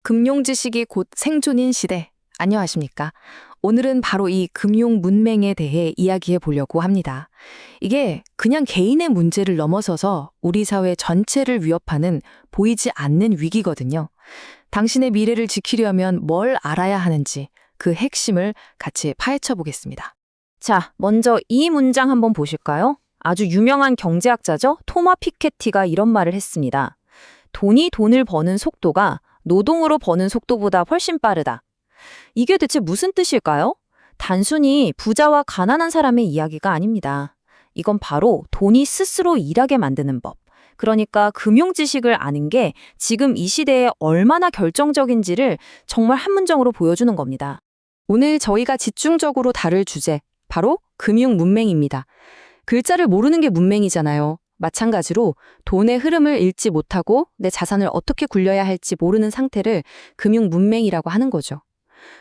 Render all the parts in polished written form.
금융 지식이 곧 생존인 시대. 안녕하십니까? 오늘은 바로 이 금융 문맹에 대해 이야기해 보려고 합니다. 이게 그냥 개인의 문제를 넘어서서 우리 사회 전체를 위협하는 보이지 않는 위기거든요. 당신의 미래를 지키려면 뭘 알아야 하는지 그 핵심을 같이 파헤쳐 보겠습니다. 자, 먼저 이 문장 한번 보실까요? 아주 유명한 경제학자죠. 토마 피케티가 이런 말을 했습니다. 돈이 돈을 버는 속도가 노동으로 버는 속도보다 훨씬 빠르다. 이게 대체 무슨 뜻일까요? 단순히 부자와 가난한 사람의 이야기가 아닙니다. 이건 바로 돈이 스스로 일하게 만드는 법. 그러니까 금융 지식을 아는 게 지금 이 시대에 얼마나 결정적인지를 정말 한 문장으로 보여주는 겁니다. 오늘 저희가 집중적으로 다룰 주제, 바로 금융 문맹입니다. 글자를 모르는 게 문맹이잖아요. 마찬가지로 돈의 흐름을 읽지 못하고 내 자산을 어떻게 굴려야 할지 모르는 상태를 금융 문맹이라고 하는 거죠.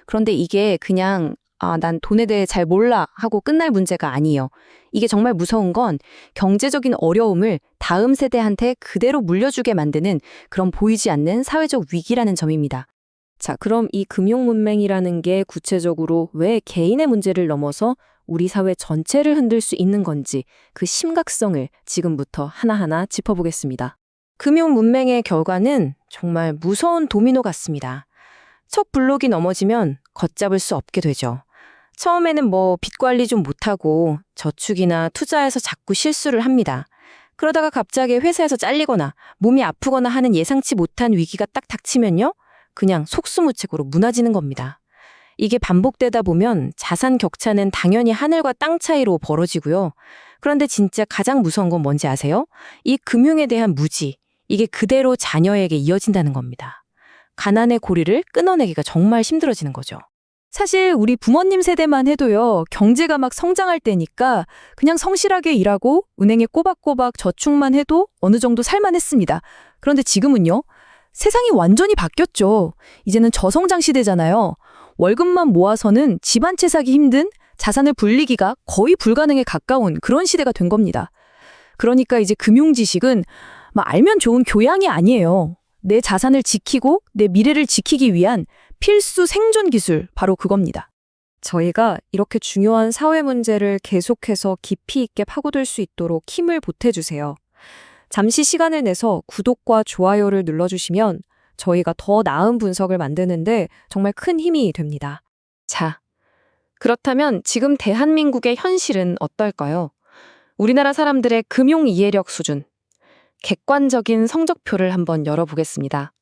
그런데 이게 그냥 난 돈에 대해 잘 몰라 하고 끝날 문제가 아니에요. 이게 정말 무서운 건 경제적인 어려움을 다음 세대한테 그대로 물려주게 만드는 그런 보이지 않는 사회적 위기라는 점입니다. 자, 그럼 이 금융 문맹이라는 게 구체적으로 왜 개인의 문제를 넘어서 우리 사회 전체를 흔들 수 있는 건지 그 심각성을 지금부터 하나하나 짚어보겠습니다. 금융 문맹의 결과는 정말 무서운 도미노 같습니다. 첫 블록이 넘어지면 걷잡을 수 없게 되죠. 처음에는 빚 관리 좀 못하고 저축이나 투자에서 자꾸 실수를 합니다. 그러다가 갑자기 회사에서 잘리거나 몸이 아프거나 하는 예상치 못한 위기가 딱 닥치면요. 그냥 속수무책으로 무너지는 겁니다. 이게 반복되다 보면 자산 격차는 당연히 하늘과 땅 차이로 벌어지고요. 그런데 진짜 가장 무서운 건 뭔지 아세요? 이 금융에 대한 무지, 이게 그대로 자녀에게 이어진다는 겁니다. 가난의 고리를 끊어내기가 정말 힘들어지는 거죠. 사실 우리 부모님 세대만 해도요, 경제가 막 성장할 때니까 그냥 성실하게 일하고 은행에 꼬박꼬박 저축만 해도 어느 정도 살만했습니다. 그런데 지금은요, 세상이 완전히 바뀌었죠. 이제는 저성장 시대잖아요. 월급만 모아서는 집 한 채 사기 힘든 자산을 불리기가 거의 불가능에 가까운 그런 시대가 된 겁니다. 그러니까 이제 금융 지식은 알면 좋은 교양이 아니에요. 내 자산을 지키고 내 미래를 지키기 위한 필수 생존 기술, 바로 그겁니다. 저희가 이렇게 중요한 사회 문제를 계속해서 깊이 있게 파고들 수 있도록 힘을 보태주세요. 잠시 시간을 내서 구독과 좋아요를 눌러주시면 저희가 더 나은 분석을 만드는데 정말 큰 힘이 됩니다. 자, 그렇다면 지금 대한민국의 현실은 어떨까요? 우리나라 사람들의 금융 이해력 수준, 객관적인 성적표를 한번 열어보겠습니다.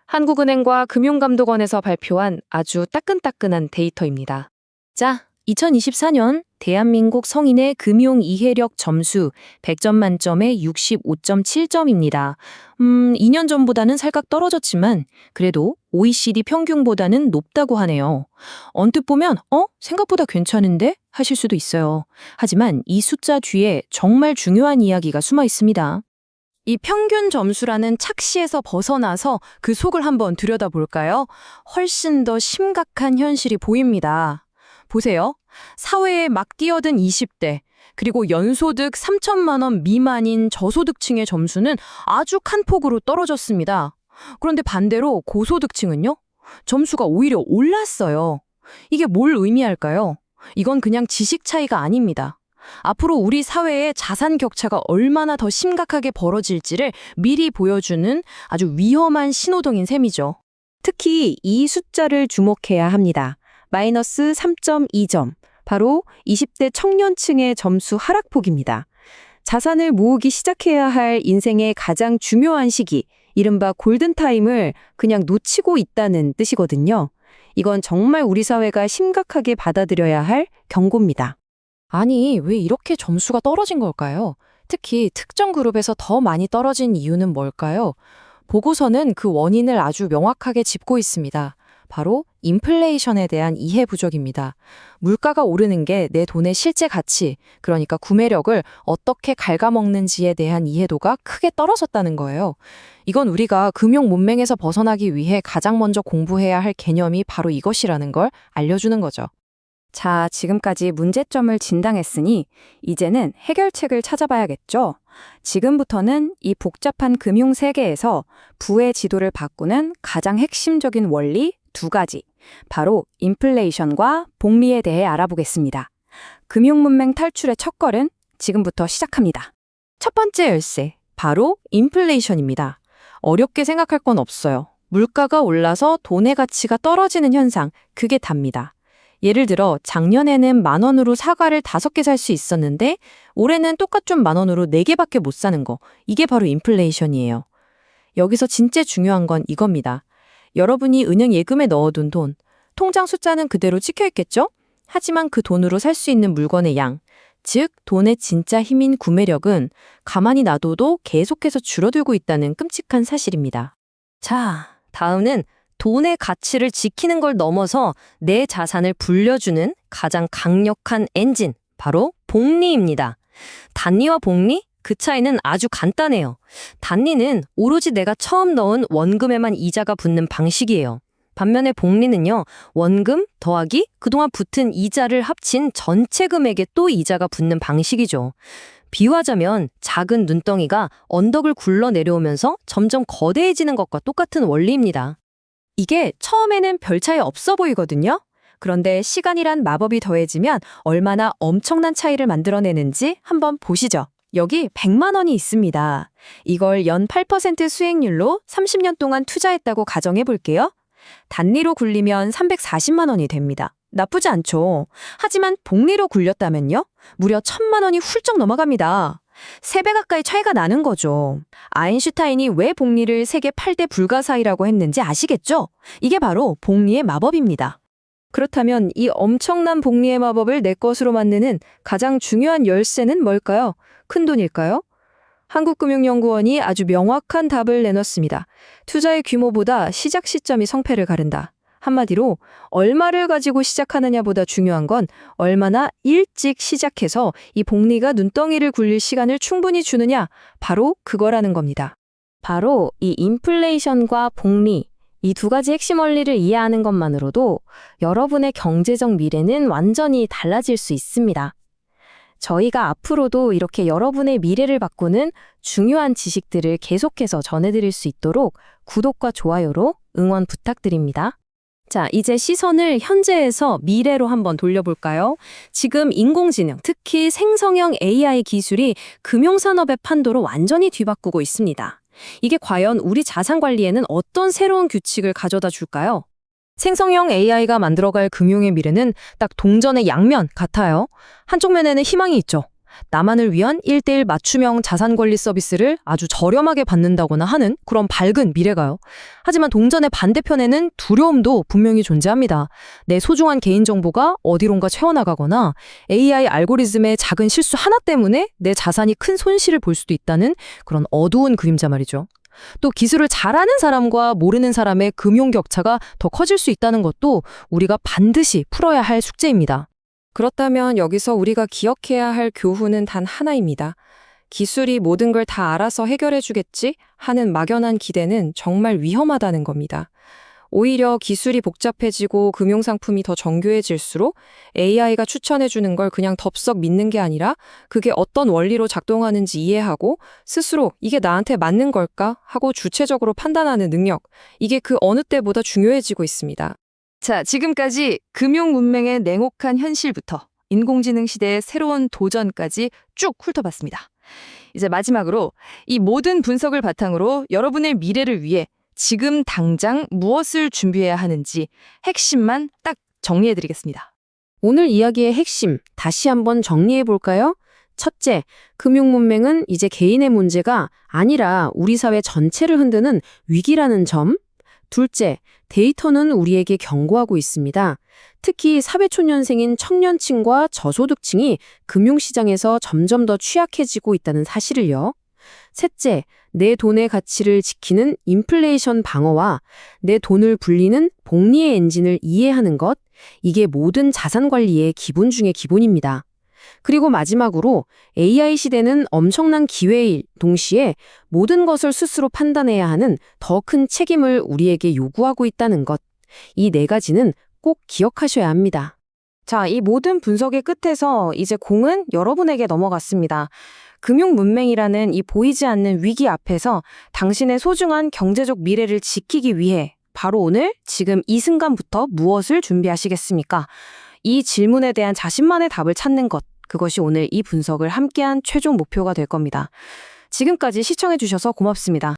한국은행과 금융감독원에서 발표한 아주 따끈따끈한 데이터입니다. 자, 2024년 대한민국 성인의 금융 이해력 점수 100점 만점에 65.7점입니다. 2년 전보다는 살짝 떨어졌지만 그래도 OECD 평균보다는 높다고 하네요. 언뜻 보면 생각보다 괜찮은데? 하실 수도 있어요. 하지만 이 숫자 뒤에 정말 중요한 이야기가 숨어 있습니다. 이 평균 점수라는 착시에서 벗어나서 그 속을 한번 들여다볼까요? 훨씬 더 심각한 현실이 보입니다. 보세요. 사회에 막 뛰어든 20대, 그리고 연소득 3천만 원 미만인 저소득층의 점수는 아주 큰 폭으로 떨어졌습니다. 그런데 반대로 고소득층은요? 점수가 오히려 올랐어요. 이게 뭘 의미할까요? 이건 그냥 지식 차이가 아닙니다. 앞으로 우리 사회의 자산 격차가 얼마나 더 심각하게 벌어질지를 미리 보여주는 아주 위험한 신호등인 셈이죠. 특히 이 숫자를 주목해야 합니다. 마이너스 3.2점, 바로 20대 청년층의 점수 하락폭입니다. 자산을 모으기 시작해야 할 인생의 가장 중요한 시기, 이른바 골든타임을 그냥 놓치고 있다는 뜻이거든요. 이건 정말 우리 사회가 심각하게 받아들여야 할 경고입니다. 아니, 왜 이렇게 점수가 떨어진 걸까요? 특히 특정 그룹에서 더 많이 떨어진 이유는 뭘까요? 보고서는 그 원인을 아주 명확하게 짚고 있습니다. 바로 인플레이션에 대한 이해 부족입니다. 물가가 오르는 게 내 돈의 실제 가치, 그러니까 구매력을 어떻게 갉아먹는지에 대한 이해도가 크게 떨어졌다는 거예요. 이건 우리가 금융 문맹에서 벗어나기 위해 가장 먼저 공부해야 할 개념이 바로 이것이라는 걸 알려주는 거죠. 자, 지금까지 문제점을 진단했으니 이제는 해결책을 찾아봐야겠죠? 지금부터는 이 복잡한 금융 세계에서 부의 지도를 바꾸는 가장 핵심적인 원리 두 가지, 바로 인플레이션과 복리에 대해 알아보겠습니다. 금융문맹 탈출의 첫걸음 지금부터 시작합니다. 첫 번째 열쇠, 바로 인플레이션입니다. 어렵게 생각할 건 없어요. 물가가 올라서 돈의 가치가 떨어지는 현상, 그게 답니다. 예를 들어 작년에는 10,000원으로 사과를 5개 살 수 있었는데 올해는 똑같은 10,000원으로 4개밖에 못 사는 거, 이게 바로 인플레이션이에요. 여기서 진짜 중요한 건 이겁니다. 여러분이 은행 예금에 넣어둔 돈, 통장 숫자는 그대로 찍혀 있겠죠? 하지만 그 돈으로 살 수 있는 물건의 양, 즉 돈의 진짜 힘인 구매력은 가만히 놔둬도 계속해서 줄어들고 있다는 끔찍한 사실입니다. 자, 다음은 돈의 가치를 지키는 걸 넘어서 내 자산을 불려주는 가장 강력한 엔진, 바로 복리입니다. 단리와 복리? 그 차이는 아주 간단해요. 단리는 오로지 내가 처음 넣은 원금에만 이자가 붙는 방식이에요. 반면에 복리는요, 원금 더하기 그동안 붙은 이자를 합친 전체 금액에 또 이자가 붙는 방식이죠. 비유하자면 작은 눈덩이가 언덕을 굴러 내려오면서 점점 거대해지는 것과 똑같은 원리입니다. 이게 처음에는 별 차이 없어 보이거든요. 그런데 시간이란 마법이 더해지면 얼마나 엄청난 차이를 만들어내는지 한번 보시죠. 여기 100만 원이 있습니다. 이걸 연 8% 수익률로 30년 동안 투자했다고 가정해 볼게요. 단리로 굴리면 340만 원이 됩니다. 나쁘지 않죠. 하지만 복리로 굴렸다면요? 무려 1,000만 원이 훌쩍 넘어갑니다. 3배 가까이 차이가 나는 거죠. 아인슈타인이 왜 복리를 세계 8대 불가사의라고 했는지 아시겠죠? 이게 바로 복리의 마법입니다. 그렇다면 이 엄청난 복리의 마법을 내 것으로 만드는 가장 중요한 열쇠는 뭘까요? 큰돈일까요? 한국금융연구원이 아주 명확한 답을 내놨습니다. 투자의 규모보다 시작 시점이 성패를 가른다. 한마디로 얼마를 가지고 시작하느냐보다 중요한 건 얼마나 일찍 시작해서 이 복리가 눈덩이를 굴릴 시간을 충분히 주느냐, 바로 그거라는 겁니다. 바로 이 인플레이션과 복리, 이 두 가지 핵심 원리를 이해하는 것만으로도 여러분의 경제적 미래는 완전히 달라질 수 있습니다. 저희가 앞으로도 이렇게 여러분의 미래를 바꾸는 중요한 지식들을 계속해서 전해드릴 수 있도록 구독과 좋아요로 응원 부탁드립니다. 자, 이제 시선을 현재에서 미래로 한번 돌려볼까요? 지금 인공지능, 특히 생성형 AI 기술이 금융산업의 판도를 완전히 뒤바꾸고 있습니다. 이게 과연 우리 자산 관리에는 어떤 새로운 규칙을 가져다 줄까요? 생성형 AI가 만들어갈 금융의 미래는 딱 동전의 양면 같아요. 한쪽 면에는 희망이 있죠. 나만을 위한 1:1 맞춤형 자산관리 서비스를 아주 저렴하게 받는다거나 하는 그런 밝은 미래가요. 하지만 동전의 반대편에는 두려움도 분명히 존재합니다. 내 소중한 개인정보가 어디론가 채워나가거나 AI 알고리즘의 작은 실수 하나 때문에 내 자산이 큰 손실을 볼 수도 있다는 그런 어두운 그림자 말이죠. 또 기술을 잘하는 사람과 모르는 사람의 금융 격차가 더 커질 수 있다는 것도 우리가 반드시 풀어야 할 숙제입니다. 그렇다면 여기서 우리가 기억해야 할 교훈은 단 하나입니다. 기술이 모든 걸 다 알아서 해결해 주겠지 하는 막연한 기대는 정말 위험하다는 겁니다. 오히려 기술이 복잡해지고 금융상품이 더 정교해질수록 AI가 추천해 주는 걸 그냥 덥석 믿는 게 아니라 그게 어떤 원리로 작동하는지 이해하고 스스로 이게 나한테 맞는 걸까 하고 주체적으로 판단하는 능력, 이게 그 어느 때보다 중요해지고 있습니다. 자, 지금까지 금융 문맹의 냉혹한 현실부터 인공지능 시대의 새로운 도전까지 쭉 훑어봤습니다. 이제 마지막으로 이 모든 분석을 바탕으로 여러분의 미래를 위해 지금 당장 무엇을 준비해야 하는지 핵심만 딱 정리해드리겠습니다. 오늘 이야기의 핵심 다시 한번 정리해볼까요? 첫째, 금융 문맹은 이제 개인의 문제가 아니라 우리 사회 전체를 흔드는 위기라는 점. 둘째, 데이터는 우리에게 경고하고 있습니다. 특히 사회초년생인 청년층과 저소득층이 금융시장에서 점점 더 취약해지고 있다는 사실을요. 셋째, 내 돈의 가치를 지키는 인플레이션 방어와 내 돈을 불리는 복리의 엔진을 이해하는 것, 이게 모든 자산 관리의 기본 중의 기본입니다. 그리고 마지막으로 AI 시대는 엄청난 기회일 동시에 모든 것을 스스로 판단해야 하는 더 큰 책임을 우리에게 요구하고 있다는 것. 이 네 가지는 꼭 기억하셔야 합니다. 자, 이 모든 분석의 끝에서 이제 공은 여러분에게 넘어갔습니다. 금융 문맹이라는 이 보이지 않는 위기 앞에서 당신의 소중한 경제적 미래를 지키기 위해 바로 오늘, 지금 이 순간부터 무엇을 준비하시겠습니까? 이 질문에 대한 자신만의 답을 찾는 것, 그것이 오늘 이 분석을 함께한 최종 목표가 될 겁니다. 지금까지 시청해주셔서 고맙습니다.